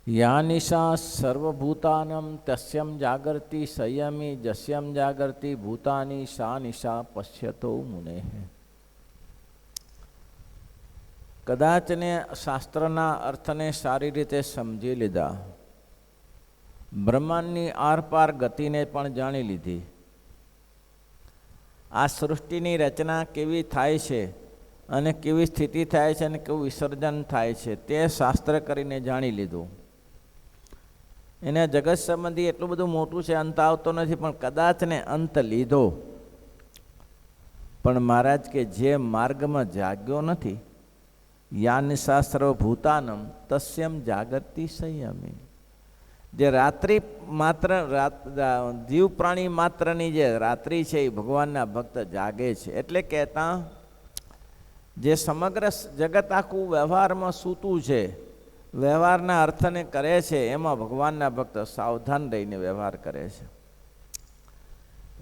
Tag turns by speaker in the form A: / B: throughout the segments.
A: યા નિશા સર્વભૂતાનમ તસ્યમ જાગર્તિ સંયમી જસ્યમ જાગર્તિ ભૂતાની સા નિશા પશ્યતો મુને. કદાચને શાસ્ત્રના અર્થને સારી રીતે સમજી લીધા, બ્રહ્માંડની આરપાર ગતિને પણ જાણી લીધી, આ સૃષ્ટિની રચના કેવી થાય છે અને કેવી સ્થિતિ થાય છે અને કેવું વિસર્જન થાય છે તે શાસ્ત્ર કરીને જાણી લીધું. એને જગત સંબંધી એટલું બધું મોટું છે, અંત આવતો નથી, પણ કદાચ ને અંત લીધો. પણ મહારાજ કે જે માર્ગમાં જાગ્યો નથી, યાન શાસ્ત્ર ભૂતાનમ તસ્યમ જાગૃતિ સંયમી, જે રાત્રિ માત્ર જીવ પ્રાણી માત્રની જે રાત્રિ છે એ ભગવાનના ભક્ત જાગે છે. એટલે કહેતા જે સમગ્ર જગત આખું વ્યવહારમાં સૂતું છે, વ્યવહારના અર્થને કરે છે, એમાં ભગવાનના ભક્ત સાવધાન રહીને વ્યવહાર કરે છે.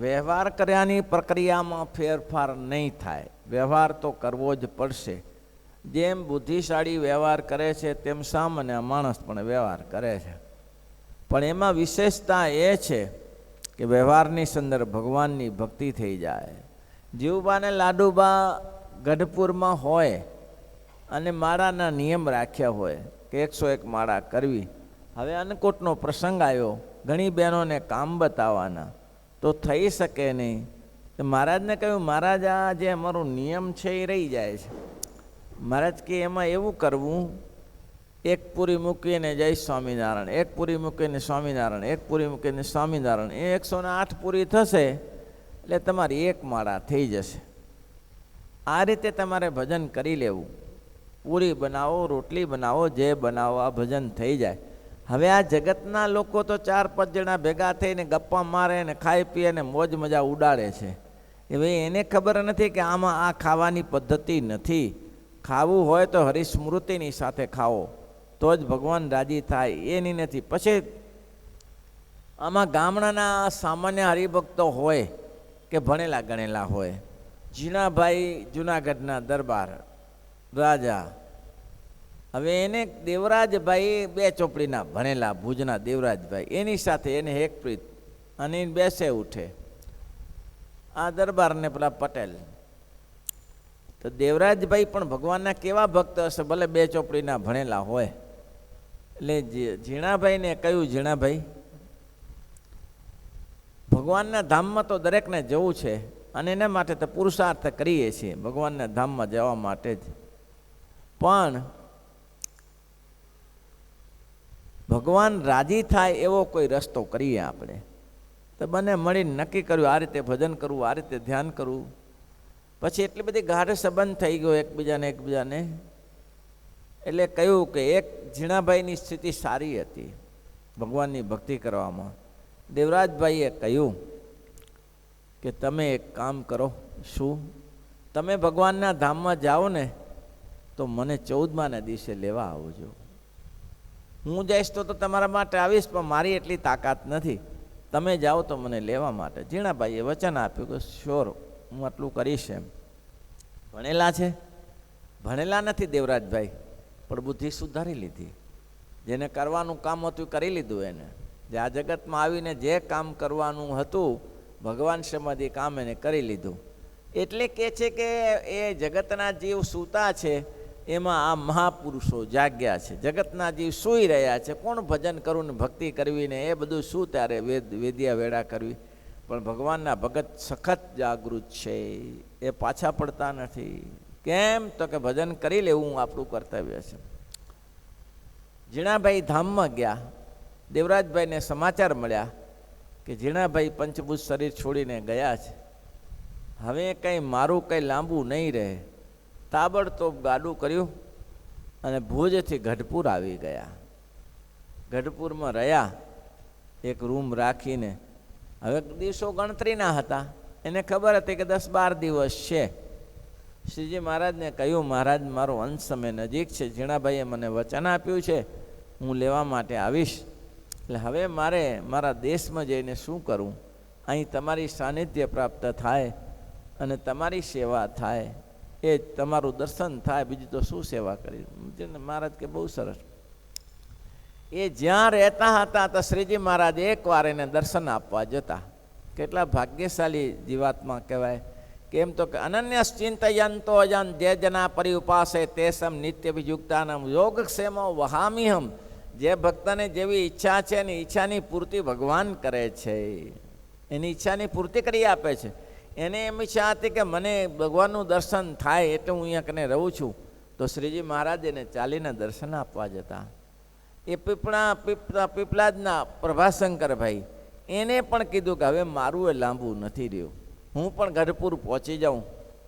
A: વ્યવહાર કર્યાની પ્રક્રિયામાં ફેરફાર નહીં થાય, વ્યવહાર તો કરવો જ પડશે. જેમ બુદ્ધિશાળી વ્યવહાર કરે છે તેમ સામાન્ય માણસ પણ વ્યવહાર કરે છે. પણ એમાં વિશેષતા એ છે કે વ્યવહારની સંદર્ભ ભગવાનની ભક્તિ થઈ જાય. જીવબા ને લાડુબા ગઢપુરમાં હોય અને માળાના નિયમ રાખ્યા હોય કે 101 માળા કરવી. હવે અન્નકૂટનો પ્રસંગ આવ્યો, ઘણી બહેનોને કામ બતાવવાના, તો થઈ શકે નહીં. તો મહારાજને કહ્યું, મહારાજ આ જે અમારો નિયમ છે એ રહી જાય છે. મહારાજ કે એમાં એવું કરવું, એક પૂરી મૂકીને જય સ્વામિનારાયણ, એક પૂરી મૂકીને સ્વામિનારાયણ, એક પૂરી મૂકીને સ્વામિનારાયણ, એ 108 પૂરી થશે એટલે તમારી એક માળા થઈ જશે. આ રીતે તમારે ભજન કરી લેવું. પૂરી બનાવો, રોટલી બનાવો, જે બનાવો, આ ભજન થઈ જાય. હવે આ જગતના લોકો તો 4-5 જણા ભેગા થઈને ગપ્પા મારે ને ખાઈ પીએ ને મોજ મજા ઉડાડે છે. એ ભાઈ એને ખબર નથી કે આમાં આ ખાવાની પદ્ધતિ નથી. ખાવું હોય તો હરિસ્મૃતિની સાથે ખાઓ, તો જ ભગવાન રાજી થાય, એની નથી. પછી આમાં ગામડાના સામાન્ય હરિભક્તો હોય કે ભણેલા ગણેલા હોય. જીણાભાઈ જુનાગઢના દરબાર રાજા, હવે એને દેવરાજભાઈ 2 ચોપડીના ભણેલા ભુજના દેવરાજભાઈ, એની સાથે એને હેકપ્રીત અને બેસે ઉઠે આ દરબારને પેલા પટેલ. તો દેવરાજભાઈ પણ ભગવાનના કેવા ભક્ત હશે, ભલે 2 ચોપડીના ભણેલા હોય. એટલે ઝીણાભાઈને કહ્યું, ઝીણાભાઈ ભગવાનના ધામમાં તો દરેકને જવું છે અને એના માટે તો પુરુષાર્થ કરીએ છીએ ભગવાનના ધામમાં જવા માટે જ, પણ ભગવાન રાજી થાય એવો કોઈ રસ્તો કરીએ આપણે. તો બંને મળીને નક્કી કર્યું આ રીતે ભજન કરવું, આ રીતે ધ્યાન કરવું. પછી એટલી બધી ગાઢ સંબંધ થઈ ગયો એકબીજાને. એટલે કહ્યું કે એક ઝીણાભાઈની સ્થિતિ સારી હતી ભગવાનની ભક્તિ કરવામાં. દેવરાજભાઈએ કહ્યું કે તમે એક કામ કરો. શું? તમે ભગવાનના ધામમાં જાઓ ને તો મને 14માના દિવસે લેવા આવજો. હું જઈશ તો તમારા માટે આવીશ, પણ મારી એટલી તાકાત નથી. તમે જાઓ તો મને લેવા માટે. ઝીણાભાઈએ વચન આપ્યું કે શ્યોર, હું આટલું કરીશ. એમ ભણેલા છે? ભણેલા નથી દેવરાજભાઈ, પણ બુદ્ધિ સુધારી લીધી. જેને કરવાનું કામ હતું કરી લીધું. એને જે આ જગતમાં આવીને જે કામ કરવાનું હતું ભગવાન સંબંધી કામ એને કરી લીધું. એટલે કે છે કે એ જગતના જીવ સૂતા છે, એમાં આ મહાપુરુષો જાગ્યા છે. જગતના જીવ સૂઈ રહ્યા છે. કોણ ભજન કરવું ને ભક્તિ કરવી ને એ બધું શું ત્યારે વેદિયા વેડા કરવી. પણ ભગવાનના ભગત સખત જાગૃત છે, એ પાછા પડતા નથી. કેમ? તો કે ભજન કરી લેવું આપણું કર્તવ્ય છે. ઝીણાભાઈ ધામમાં ગયા. દેવરાજભાઈને સમાચાર મળ્યા કે ઝીણાભાઈ પંચભૂત શરીર છોડીને ગયા છે. હવે કંઈ મારું કંઈ લાંબુ નહીં રહે. તાબડતોબ ગાડું કર્યું અને ભુજથી ગઢપુર આવી ગયા. ગઢપુરમાં રહ્યા, એક રૂમ રાખીને. હવે દિવસો ગણતરીના હતા. એને ખબર હતી કે 10-12 દિવસ છે. શ્રીજી મહારાજને કહ્યું, મહારાજ મારો અંત સમય નજીક છે, ઝીણાભાઈએ મને વચન આપ્યું છે, હું લેવા માટે આવીશ. એટલે હવે મારે મારા દેશમાં જઈને શું કરવું? અહીં તમારી સાનિધ્ય પ્રાપ્ત થાય અને તમારી સેવા થાય, એ તમારું દર્શન થાય, બીજું તો શું સેવા કરી. મહારાજ કે બહુ સરસ. એ જ્યાં રહેતા હતા તો શ્રીજી મહારાજ એકવાર એને દર્શન આપવા જતા. કેટલા ભાગ્યશાળી જીવાત્મા કહેવાય. કેમ તો કે અનન્યશ્ચિંતયંતો અજન જે જના પરિઉપાસે તેસમ નિત્ય વિયુક્તાનમ યોગક્ષેમો વહામિહમ. જે ભક્તને જેવી ઈચ્છા છે એની ઈચ્છાની પૂર્તિ ભગવાન કરે છે, એની ઈચ્છાની પૂર્તિ કરી આપે છે. એને એમ ઈચ્છા હતી કે મને ભગવાનનું દર્શન થાય એટલે હું અહીંયા કને રહું છું, તો શ્રીજી મહારાજ એને ચાલીને દર્શન આપવા જતા. એ પીપળાદના પ્રભાશંકરભાઈ એને પણ કીધું કે હવે મારું એ લાંબુ નથી રહ્યું, હું પણ ગઢપુર પહોંચી જાઉં,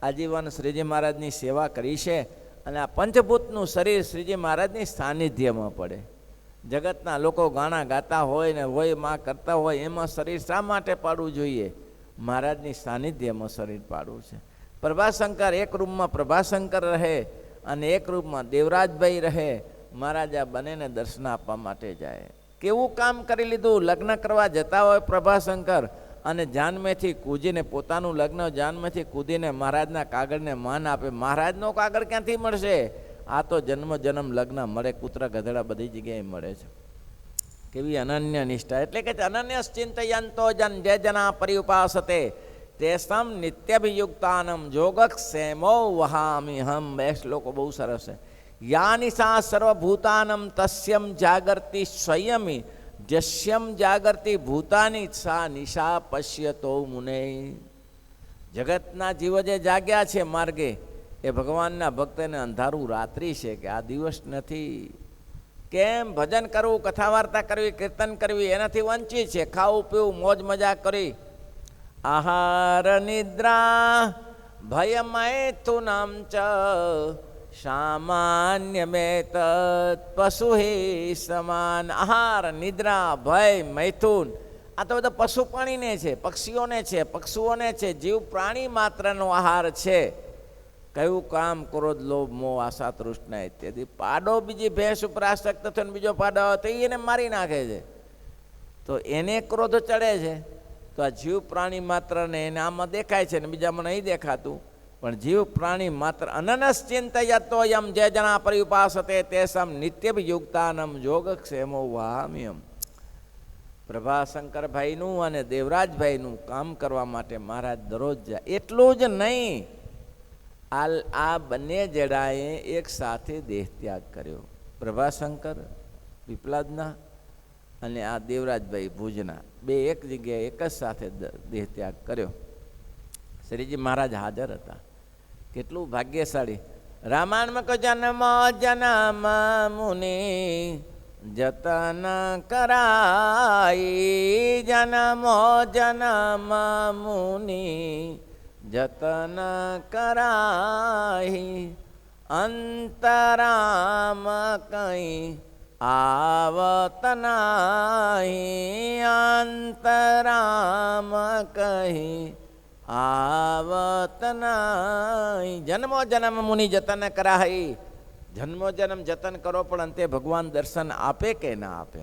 A: આજીવન શ્રીજી મહારાજની સેવા કરી છે અને આ પંચભૂતનું શરીર શ્રીજી મહારાજની સાનિધ્યમાં પડે. જગતના લોકો ગાણા ગાતા હોય ને હોય માં કરતા હોય, એમાં શરીર શા માટે પાડવું જોઈએ? મહારાજની સાનિધ્યમાં શરીર પાડવું છે. પ્રભાશંકર એક રૂમમાં પ્રભાશંકર રહે અને એક રૂમમાં દેવરાજભાઈ રહે. મહારાજ આ બંનેને દર્શન આપવા માટે જાય. કેવું કામ કરી લીધું! લગ્ન કરવા જતા હોય પ્રભાશંકર અને જાનમેથી કૂદીને, પોતાનું લગ્ન જાનમેથી કૂદીને મહારાજના કાગળને માન આપે. મહારાજનો કાગળ ક્યાંથી મળશે? આ તો જન્મ જન્મ લગ્ન મળે, કૂતરા ગધેડા બધી જગ્યાએ મળે છે. કેવી અનન્ય નિષ્ઠા! એટલે કે અનન્યશ્ચિંતયંતો જન જે જના પરિઉપાસતે તેસમ નિત્યભિયુક્તાનમ યોગક્ષેમો વહામિહમ. બે શ્લોકો બહુ સરસ છે. યા નિશા સર્વભૂતાનમ તસ્યમ જાગર્તિ સ્વયમી જસ્યમ જાગર્તિ ભૂતાની સા નિશા પશ્યતો મુને. જગતના જીવો જે જાગ્યા છે માર્ગે, એ ભગવાનના ભક્તને અંધારું રાત્રિ છે કે આ દિવસ નથી. કેમ? ભજન કરવું, કથા વાર્તા કરવી, કીર્તન કરવી એનાથી વંચિત છે. ખાવું પીવું, મોજ મજા કરી, આહાર નિદ્રા ભયમય તુ નામ ચ સામાન્ય મેં તત્ પશુ હે સમાન. આહાર નિદ્રા ભય મૈથુન આ તો બધા પશુ પ્રાણીને છે, પક્ષીઓને છે, પક્ષુઓને છે, જીવ પ્રાણી માત્રનો આહાર છે. કયું કામ? ક્રોધ લોભ મોહ આશા તૃષ્ણા ઇત્યાદિ. પાડો બીજી ભેંસ ઉપર આસક્ત થઈને બીજો પાડો આવે તો એને મારી નાખે છે, તો એને ક્રોધ ચડે છે. તો આ જીવ પ્રાણી માત્રને એને આમાં દેખાય છે ને બીજામાં નહીં દેખાતું, પણ જીવ પ્રાણી માત્ર અનનશ્ચિંતયતો યમ જે જણા પરિઉપાસતે તેસમ નિત્યભિયુક્તાનમ યોગક્ષેમો વહામિહમ. પ્રભાશંકરભાઈનું અને દેવરાજભાઈનું કામ કરવા માટે મહારાજ દરરોજ જાય. એટલું જ નહીં, આ બંને જણાએ એક સાથે દેહ ત્યાગ કર્યો. પ્રભાશંકર પીપળાદના અને આ દેવરાજભાઈ ભુજના બે એક જગ્યાએ એક જ સાથે દેહ ત્યાગ કર્યો. શ્રીજી મહારાજ હાજર હતા. કેટલું ભાગ્યશાળી! રામાયણમાં કહો જન્મ જન્મ મુનિ જતન કરાઈ, જન્મો જન્મ મુનિ જતન કરાઈ, અંતરામ કઈ આવત નાહી, અંતરામ કહી આવત નાહી. જન્મો જન્મ મુનિ જતન કરાહી. જન્મો જન્મ જતન કરો પણ અંતે ભગવાન દર્શન આપે કે ના આપે?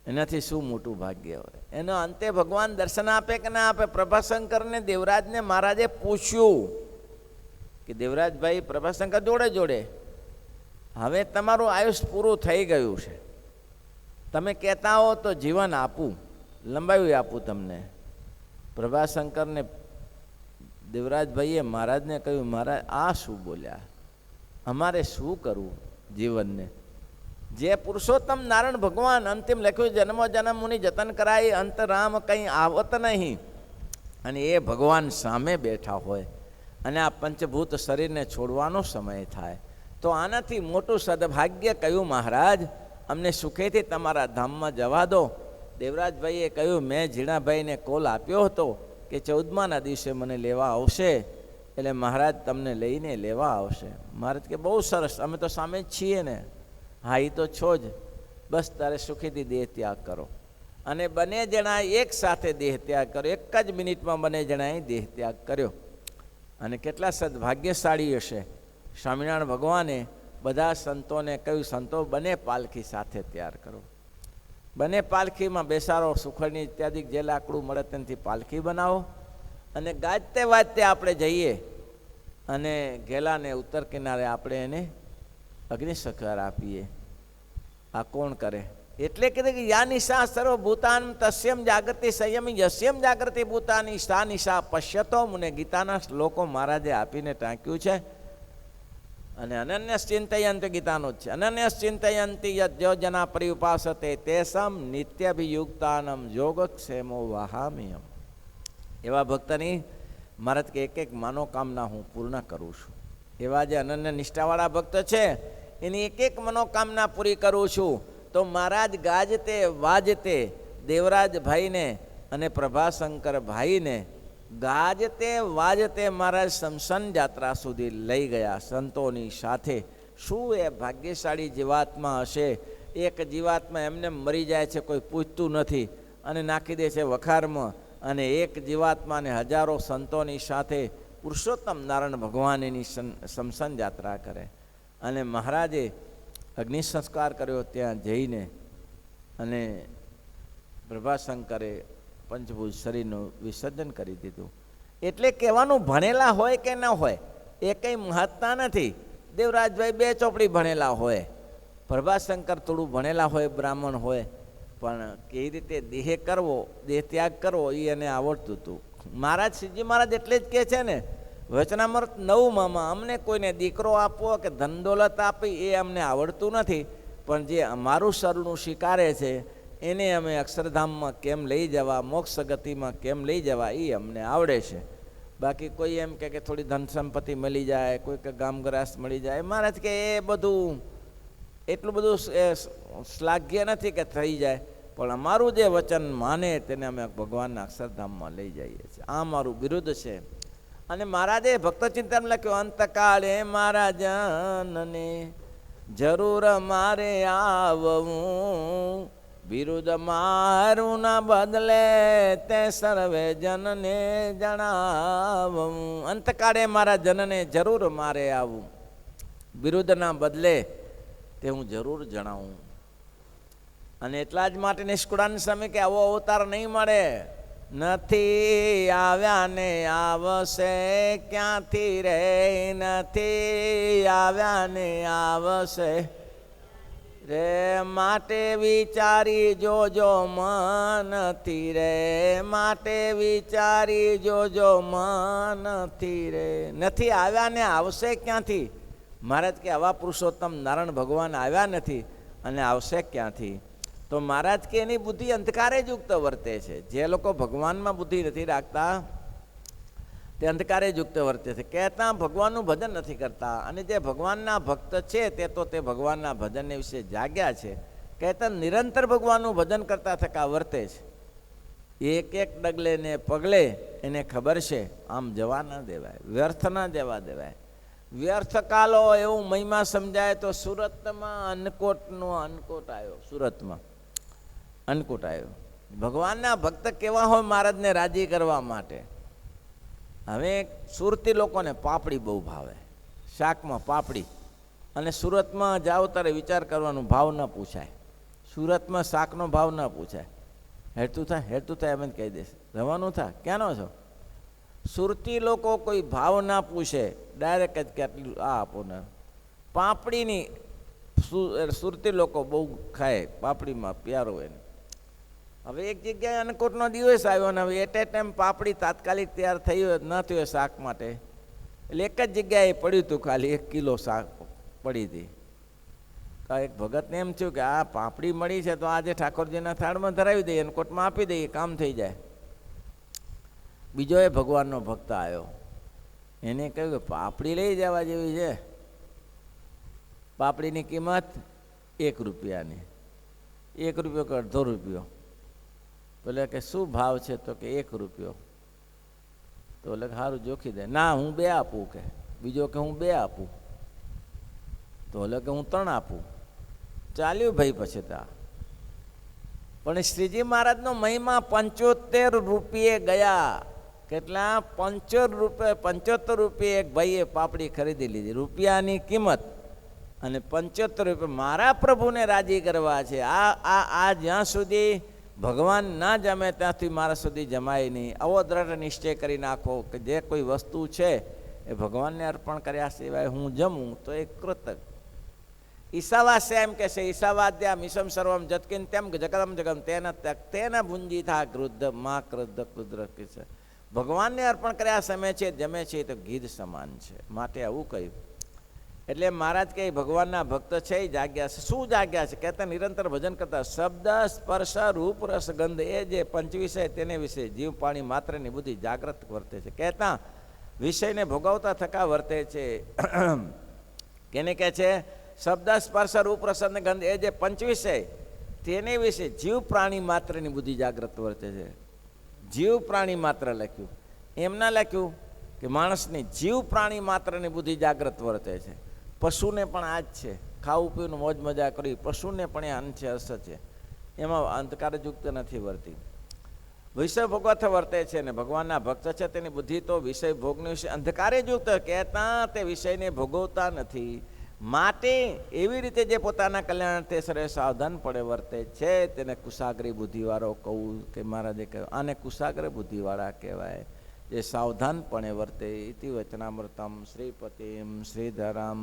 A: એનાથી શું મોટું ભાગ્ય હોય? એનો અંતે ભગવાન દર્શન આપે કે ના આપે? પ્રભાશંકરને દેવરાજને મહારાજે પૂછ્યું કે દેવરાજભાઈ પ્રભાશંકર જોડે જોડે, હવે તમારું આયુષ પૂરું થઈ ગયું છે, તમે કહેતા હો તો જીવન આપું, લંબાવી આપું તમને. પ્રભાશંકરને દેવરાજભાઈએ મહારાજને કહ્યું, મહારાજ આ શું બોલ્યા? અમારે શું કરવું જીવનને? જે પુરુષોત્તમ નારાયણ ભગવાન અંતિમ લખ્યું જન્મો જન્મ મુનિ જતન કરાય, અંતરામ કંઈ આવત નહીં, અને એ ભગવાન સામે બેઠા હોય અને આ પંચભૂત શરીરને છોડવાનો સમય થાય, તો આનાથી મોટું સદભાગ્ય કયું મહારાજ? અમને સુખેથી તમારા ધામમાં જવા દો. દેવરાજભાઈએ કહ્યું, મેં ઝીણાભાઈને કોલ આપ્યો હતો કે 14માના દિવસે મને લેવા આવશે, એટલે મહારાજ તમને લઈને લેવા આવશે. મહારાજ કે બહુ સરસ, અમે તો સામે જ છીએ ને. હા, એ તો છો જ, બસ તારે સુખેથી દેહ ત્યાગ કરો. અને બંને જણાએ એક સાથે દેહ ત્યાગ કર્યો. એક જ મિનિટમાં બંને જણાએ દેહ ત્યાગ કર્યો. અને કેટલા સદભાગ્યશાળી હશે! સ્વામિનારાયણ ભગવાને બધા સંતોને કહ્યું, સંતો બંને પાલખી સાથે તૈયાર કરો, બંને પાલખીમાં બેસાડો, સુખડની ઇત્યાદિ જે લાકડું મળે તેનાથી પાલખી બનાવો, અને ગાજતે વાજતે આપણે જઈએ અને ઘેલાને ઉત્તર કિનારે આપણે એને અગ્નિ સહકાર આપીએ. આ કોણ કરે? એટલે કીધું કે યા નિશા સર્વભૂતાન તસ્યમ જાગૃતિ સંયમી યસ્યમ જાગૃતિ ભૂતાની સા નિશા પશ્યતો મને ગીતાના શ્લોકો મહારાજે આપીને ટાંક્યું છે. અને અનન્ય ચિંતયંત ગીતાનું જ છે. અનન્ય ચિંતયંતી યદ્યો જના પરિઉપાસતે તેસમ નિત્યાભિયુક્તાનમ યોગક્ષેમો વહામ્યમ. એવા ભક્તની મહારાજ કે એક એક મનોકામના હું પૂર્ણ કરું છું. એવા જે અનન્ય નિષ્ઠાવાળા ભક્ત છે એની એક એક મનોકામના પૂરી કરું છું. તો મહારાજ ગાજતે વાજતે દેવરાજભાઈને અને પ્રભાશંકર ભાઈને ગાજતે વાજતે મહારાજ શમશાન યાત્રા સુધી લઈ ગયા સંતોની સાથે. શું એ ભાગ્યશાળી જીવાત્મા હશે? એક જીવાત્મા એમને મરી જાય છે, કોઈ પૂછતું નથી અને નાખી દે છે વખારમાં. અને એક જીવાત્માને હજારો સંતોની સાથે પુરુષોત્તમ નારાયણ ભગવાનની શમશાન યાત્રા કરે. અને મહારાજે અગ્નિ સંસ્કાર કર્યો ત્યાં જઈને. અને પ્રભાશંકરે પંચભૂત શરીરનું વિસર્જન કરી દીધું. એટલે કહેવાનું ભણેલા હોય કે ન હોય એ કંઈ મહત્તા નથી. દેવરાજભાઈ 2 ચોપડી ભણેલા હોય, પ્રભાશંકર થોડું ભણેલા હોય, બ્રાહ્મણ હોય, પણ કેવી રીતે દેહ કરવો, દેહ ત્યાગ કરવો એ એને આવડતું હતું. મહારાજ શ્રીજી મહારાજ એટલે જ કહે છે ને વચનામૃત 9માં અમને કોઈને દીકરો આપવો કે ધન દોલત આપી એ અમને આવડતું નથી, પણ જે અમારું સરનું સ્વીકારે છે એને અમે અક્ષરધામમાં કેમ લઈ જવા, મોક્ષ ગતિમાં કેમ લઈ જવા એ અમને આવડે છે. બાકી કોઈ એમ કે થોડી ધન સંપત્તિ મળી જાય, કોઈ કે ગામગ્રાસ મળી જાય, મહારાજ કે એ બધું એટલું બધું શ્લાઘ્ય નથી કે થઈ જાય, પણ અમારું જે વચન માને તેને અમે ભગવાનના અક્ષરધામમાં લઈ જઈએ છીએ. આ મારું બિરુદ છે. અને મહારાજે ભક્ત ચિંતન લખ્યું અંતકાળે મારા જનને જરૂર મારે આવવું, બિરુદ મારું ના બદલે તે સર્વે જનને જણાવવું. અંતકાળે મારા જનને જરૂર મારે આવું, બિરુદના બદલે તે હું જરૂર જણાવું. અને એટલા જ માટે નિષ્કુળાનંદ સ્વામી કે આવો અવતાર નહીં મળે. નથી આવ્યા ને આવશે ક્યાંથી રે, નથી આવ્યા ને આવશે રે, માટે વિચારી જોજો મનથી રે, માટે વિચારી જોજો મનથી રે. નથી આવ્યા ને આવશે ક્યાંથી? મહારાજ કે આવા પુરુષોત્તમ નારાયણ ભગવાન આવ્યા નથી અને આવશે ક્યાંથી? તો મહારાજ કે એની બુદ્ધિ અંધકારે જ યુક્ત વર્તે છે. જે લોકો ભગવાનમાં બુદ્ધિ નથી રાખતા તે અંધકારે જ યુક્ત વર્તે છે. કહેતા ભગવાનનું ભજન નથી કરતા. અને જે ભગવાનના ભક્ત છે તે તો તે ભગવાનના ભજનને વિશે જાગ્યા છે. કહેતા નિરંતર ભગવાનનું ભજન કરતા થકા વર્તે છે. એક એક ડગલે ને પગલે એને ખબર છે આમ જવા ના દેવાય, વ્યર્થ ના જવા દેવાય. વ્યર્થ કાલો એવું મહિમા સમજાય તો સુરતમાં અન્નકોટનો અન્નકોટ આવ્યો. સુરતમાં અન્નકોટ આવ્યો. ભગવાનના ભક્ત કેવા હોય મહારાજને રાજી કરવા માટે. હવે સુરતી લોકોને પાપડી બહુ ભાવે, શાકમાં પાપડી. અને સુરતમાં જાઓ ત્યારે વિચાર કરવાનો, ભાવ ન પૂછાય. સુરતમાં શાકનો ભાવ ન પૂછાય. હેઠતું થાય એમ જ કહી દેશે. રવાનું થાય ક્યાંનો છો? સુરતી લોકો કોઈ ભાવ ના પૂછે, ડાયરેક્ટ જ કે આટલું આ આપો ને. પાપડીની સુરતી લોકો બહુ ખાય, પાપડીમાં પ્યારો હોય. હવે એક જગ્યાએ અન્નકોટનો દિવસ આવ્યો ને હવે એટ એ ટાઈમ પાપડી તાત્કાલિક તૈયાર થઈ હોય ન થયો શાક માટે, એટલે એક જ જગ્યાએ પડ્યું હતું, ખાલી 1 કિલો શાક પડી હતી. તો એક ભગતને એમ થયું કે આ પાપડી મળી છે તો આજે ઠાકોરજીના થાળમાં ધરાવી દઈએ, અન્નકોટમાં આપી દઈએ, કામ થઈ જાય. બીજો એ ભગવાનનો ભક્ત આવ્યો, એને કહ્યું કે પાપડી લઈ જવા જેવી છે. પાપડીની કિંમત 1 રૂપિયાની, 1 રૂપિયો કે અડધો રૂપિયો. બોલે કે શું ભાવ છે? તો કે 1 રૂપિયો. તો બોલે સારું જોખી દે. ના હું 2 આપું કે. બીજો કે હું 2 આપું. તો બોલે કે હું 3 આપું. ચાલ્યું ભાઈ પછી તા. પણ શ્રીજી મહારાજનો મહિમા 75 રૂપિયે ગયા. કેટલા? 75 રૂપિયે એક ભાઈએ પાપડી ખરીદી લીધી, રૂપિયાની કિંમત. અને 75 રૂપિયા મારા પ્રભુને રાજી કરવા છે. આ જ્યાં સુધી ભગવાન ના જમે ત્યાંથી મારા સુધી જમાય નહીં. આવો દ્રઢ નિશ્ચય કરી નાખો કે જે કોઈ વસ્તુ છે એ ભગવાનને અર્પણ કર્યા સિવાય હું જમું તો એ કૃતજ્ઞ. ઈશાવાસ્ય એમ કે છે, ઈશાવાદ્યા મિશમ સર્વમ જતકિન તેમ જગદમ જગમ તેન ભુંજી થા ક્રુદ્ધ માં ક્રુદ્ધ ક્રુદ્ર કે છે. ભગવાનને અર્પણ કર્યા સમય છે જમે છે તો ગીધ સમાન છે, માટે આવું કહ્યું. એટલે મહારાજ કહે ભગવાનના ભક્ત છે એ જાગ્યા છે. શું જાગ્યા છે? કહેતા નિરંતર ભજન કરતા શબ્દ સ્પર્શ રૂપ રસ ગંધ એ જે પંચ વિષય તેને વિશે જીવ પાણી માત્રની બુદ્ધિ જાગ્રત વર્તે છે. કહેતા વિષયને ભોગવતા થકા વર્તે છે. કેને કહે છે? શબ્દ સ્પર્શ રૂપ રસ ગંધ એ જે પંચ વિષય તેને વિશે જીવ પ્રાણી માત્રની બુદ્ધિ જાગ્રત વર્તે છે. જીવ પ્રાણી માત્ર લખ્યું, એમ ના લખ્યું કે માણસની જીવ પ્રાણી માત્રની બુદ્ધિ જાગ્રત વર્તે છે. પશુને પણ આ જ છે, ખાવું પીવું મોજ મજા કરી, પશુને પણ એ અંશ છે, અર્થ છે, એમાં અંધકારયુક્ત નથી વર્તી, વિષય ભોગવત વર્તે છે. ને ભગવાનના ભક્ત છે તેની બુદ્ધિ તો વિષય ભોગની વિશે અંધકારે યુક્ત, કહેતા તે વિષયને ભોગવતા નથી. માટે એવી રીતે જે પોતાના કલ્યાણ તે સરે સાવધાન પડે વર્તે છે તેને કુશાગ્રી બુદ્ધિવાળો કહું કે મહારાજે કહ્યું આને કુશાગ્ર બુદ્ધિવાળા કહેવાય, જે સાવધાનપણે વર્તે. ઇતિ વચનામૃતમ શ્રીપતિમ શ્રીધરામ